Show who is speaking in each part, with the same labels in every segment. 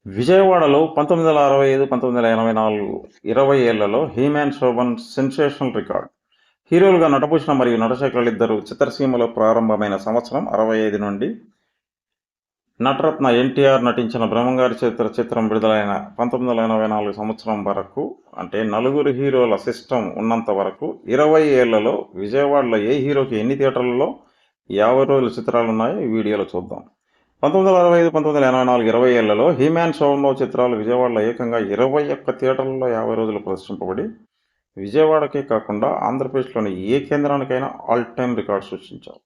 Speaker 1: విజయవాడలో 1965, 1984 20 ఏళ్లలో He-Man Shobhan sensational record. హీరోలుగా నటభూషణ మరియు నటశేఖరులిద్దరూ చిత్రసీమలో ప్రారంభమైన సంవత్సరం 65 నుండి నటరత్న ఎన్టీఆర్ నటించిన బ్రహ్మంగారి చిత్రం విడుదలైన 1984 సంవత్సరం వరకు, అంటే నలుగురు హీరోల సిస్టమ్ ఉన్నంత వరకు 20 ఏళ్లలో విజయవాడలో ఏ హీరోకి ఎన్ని థియేటర్లలో 50 రోజుల చిత్రాలున్నాయో ఈ వీడియోలో చూద్దాం. 1965, 1984 20 ఏళ్లలో హీమ్యాన్ శోభన్బాబు చిత్రాలు విజయవాడలో ఏకంగా 21 థియేటర్లలో 50 రోజులు ప్రదర్శింపబడి విజయవాడకే కాకుండా ఆంధ్రప్రదేశ్లోని ఏ కేంద్రానికైనా ఆల్ టైమ్ రికార్డు సృష్టించారు.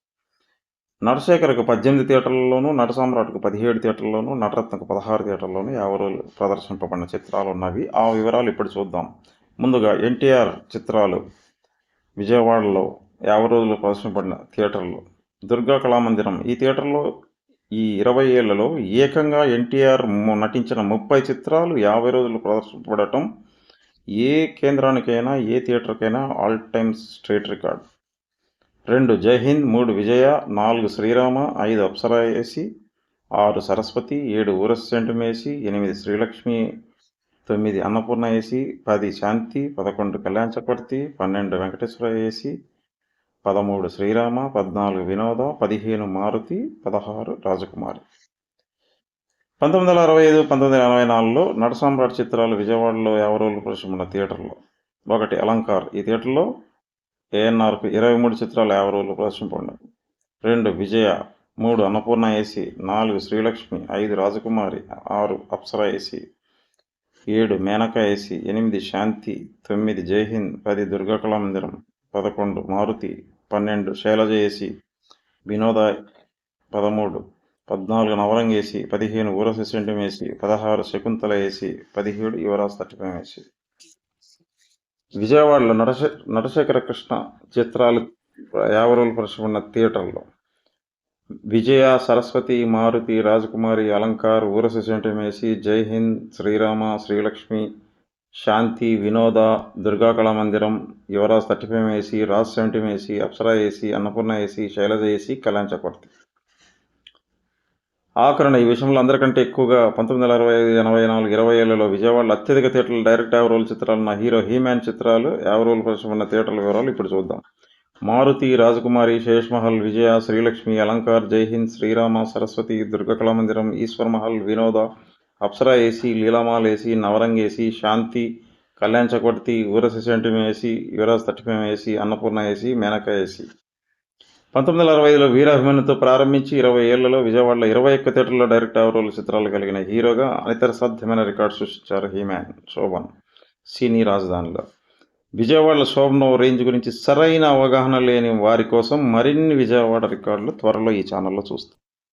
Speaker 1: నటశేఖర్కు 18 థియేటర్లలోనూ, నటసామ్రాట్కు 17 థియేటర్లలోనూ, నటరత్నకు 16 థియేటర్లలోనూ 50 రోజులు ప్రదర్శింపబడిన చిత్రాలు ఉన్నవి. ఆ వివరాలు ఇప్పుడు చూద్దాం. ముందుగా ఎన్టీఆర్ చిత్రాలు విజయవాడలో 50 రోజులు ప్రదర్శింపబడిన థియేటర్లు. దుర్గా కళామందిరం. ఈ థియేటర్లో ఈ 20 ఏళ్లలో ఏకంగా ఎన్టీఆర్ నటించిన 30 చిత్రాలు 50 రోజులు ప్రదర్శింపబడటం ఏ కేంద్రానికైనా, ఏ థియేటర్కైనా all time straight record. 2 Jai Hind, 3 Vijaya, 4 Srirama, 5 Apsara AC, 6 Saraswati, 7 ఊరస్ సెంటిమ్ AC, 8 Srilakshmi, 9 Annapurna AC, 10 Shanti, 11 Kalyan Chakravarthi, 12 Venkateswara AC, 13 Srirama, 14 Vinoda, 15 Maruti, 16 రాజకుమారి. 1965, 1984లో నటసామ్రాట్ చిత్రాలు విజయవాడలో 50 రోజులు ప్రదర్శించిన థియేటర్లో. 1 అలంకార్. ఈ థియేటర్లో ఏఎన్ఆర్కు 23 చిత్రాలు 50 రోజులు ప్రదర్శింపబడినవి. 2 Vijaya, 3 Annapurna AC, 4 Srilakshmi, 5 Rajakumari, 6 Apsara AC, 7 Menaka AC, 8 Shanti, 9 Jai Hind, 10 Durga Kalamandiram, 11 Maruti, 12 Sailaja AC, Vinoda 13, 14 Navrang AC, 15 ఊరసి సెంటిమ్ AC, 16 Shakuntala AC, 17 Yuvraj 35 AC. విజయవాడలో నటశేఖర కృష్ణ చిత్రాలు 50 రోజులు ప్రదర్శింపబడిన థియేటర్లో విజయ, సరస్వతి, మారుతి, రాజకుమారి, అలంకార్, ఊరసి సెంటిమ్ ఏసీ, జై హింద్, శ్రీరామ, శ్రీలక్ష్మి, శాంతి, వినోద, Durga Kalamandiram, Yuvraj 35 AC, Raj 17 AC, Apsara AC, Annapurna AC, Sailaja AC, Kalyan Chakravarthi. ఆఖరణ ఈ విషయంలో అందరికంటే ఎక్కువగా 1965, 84, 20 ఏళ్లలో విజయవాడలో అత్యధిక థియేటర్లు డైరెక్ట్ 50 రోజుల చిత్రాలున్న హీరో హీమ్యాన్ చిత్రాలు 50 రోజులు ప్రదర్శింపబడిన థియేటర్ల వివరాలు ఇప్పుడు చూద్దాం. మారుతి, రాజకుమారి, శేష్మహల్, విజయ, శ్రీలక్ష్మి, అలంకార్, జై Hind, Srirama, Saraswati, Durga Kalamandiram, Eswar Mahal, Vinoda, Apsara AC, Leelamahal AC, Navrang AC, Shanti, Kalyan Chakravarthi, ఊరసి సెంటిమ్ AC, Yuvraj 35 AC, Annapurna AC, Menaka AC. 1965లో వీరాభిమన్యుతో ప్రారంభించి 20 ఏళ్లలో విజయవాడలో 21 థియేటర్లో డైరెక్ట్ 50 రోజుల చిత్రాలు కలిగిన హీరోగా అనితర సాధ్యమైన రికార్డు సృష్టించారు హీమ్యాన్ శోభన్ సినీ రాజధానిలో. విజయవాడలో శోభన్ రేంజ్ గురించి సరైన అవగాహన లేని వారి కోసం మరిన్ని విజయవాడ రికార్డులు త్వరలో ఈ ఛానల్లో చూస్తాం.